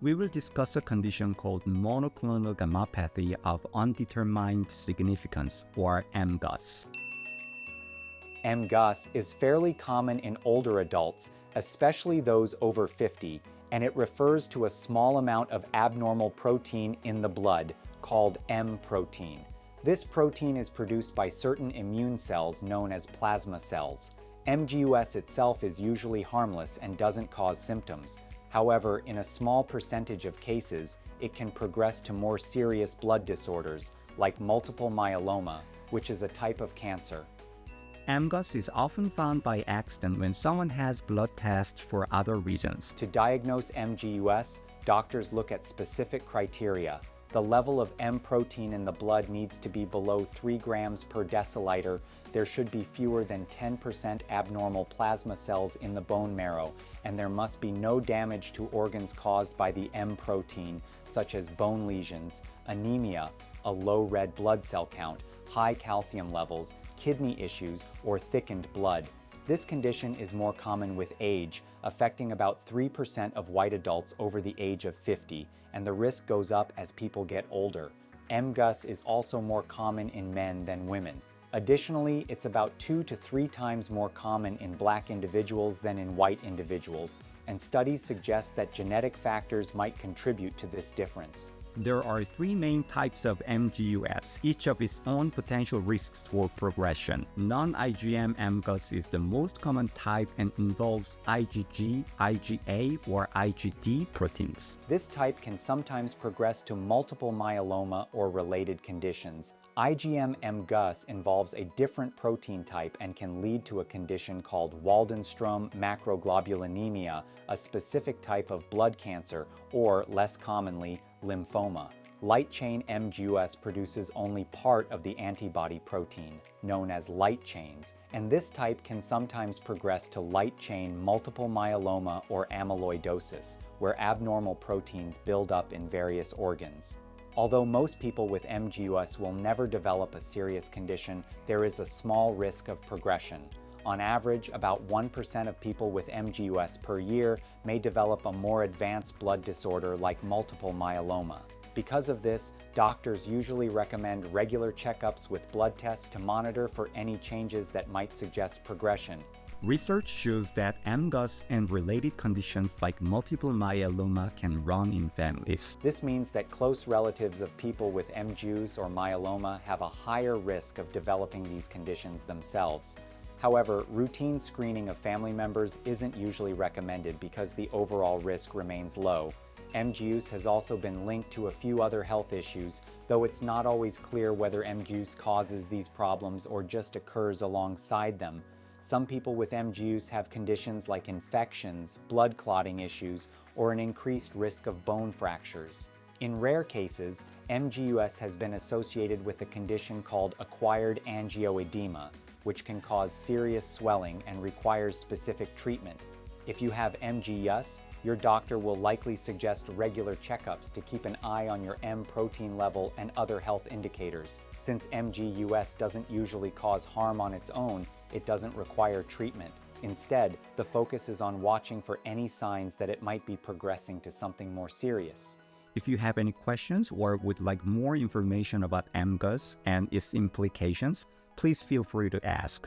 We will discuss a condition called monoclonal gammopathy of undetermined significance, or MGUS. MGUS is fairly common in older adults, especially those over 50, and it refers to a small amount of abnormal protein in the blood, called M protein. This protein is produced by certain immune cells known as plasma cells. MGUS itself is usually harmless and doesn't cause symptoms. However, in a small percentage of cases, it can progress to more serious blood disorders, like multiple myeloma, which is a type of cancer. MGUS is often found by accident when someone has blood tests for other reasons. To diagnose MGUS, doctors look at specific criteria. The level of M protein in the blood needs to be below 3 grams per deciliter. There should be fewer than 10% abnormal plasma cells in the bone marrow, and there must be no damage to organs caused by the M protein, such as bone lesions, anemia, a low red blood cell count, high calcium levels, kidney issues, or thickened blood. This condition is more common with age, affecting about 3% of white adults over the age of 50, and the risk goes up as people get older. MGUS is also more common in men than women. Additionally, it's about 2 to 3 times more common in Black individuals than in white individuals, and studies suggest that genetic factors might contribute to this difference. There are 3 main types of MGUS, each of its own potential risks for progression. Non-IgM MGUS is the most common type and involves IgG, IgA, or IgD proteins. This type can sometimes progress to multiple myeloma or related conditions. IgM MGUS involves a different protein type and can lead to a condition called Waldenström macroglobulinemia, a specific type of blood cancer, or, less commonly, lymphoma. Light chain MGUS produces only part of the antibody protein, known as light chains, and this type can sometimes progress to light chain multiple myeloma or amyloidosis, where abnormal proteins build up in various organs. Although most people with MGUS will never develop a serious condition, there is a small risk of progression. On average, about 1% of people with MGUS per year may develop a more advanced blood disorder like multiple myeloma. Because of this, doctors usually recommend regular checkups with blood tests to monitor for any changes that might suggest progression. Research shows that MGUS and related conditions like multiple myeloma can run in families. This means that close relatives of people with MGUS or myeloma have a higher risk of developing these conditions themselves. However, routine screening of family members isn't usually recommended because the overall risk remains low. MGUS has also been linked to a few other health issues, though it's not always clear whether MGUS causes these problems or just occurs alongside them. Some people with MGUS have conditions like infections, blood clotting issues, or an increased risk of bone fractures. In rare cases, MGUS has been associated with a condition called acquired angioedema, which can cause serious swelling and requires specific treatment. If you have MGUS, your doctor will likely suggest regular checkups to keep an eye on your M protein level and other health indicators. Since MGUS doesn't usually cause harm on its own, it doesn't require treatment. Instead, the focus is on watching for any signs that it might be progressing to something more serious. If you have any questions or would like more information about MGUS and its implications, please feel free to ask.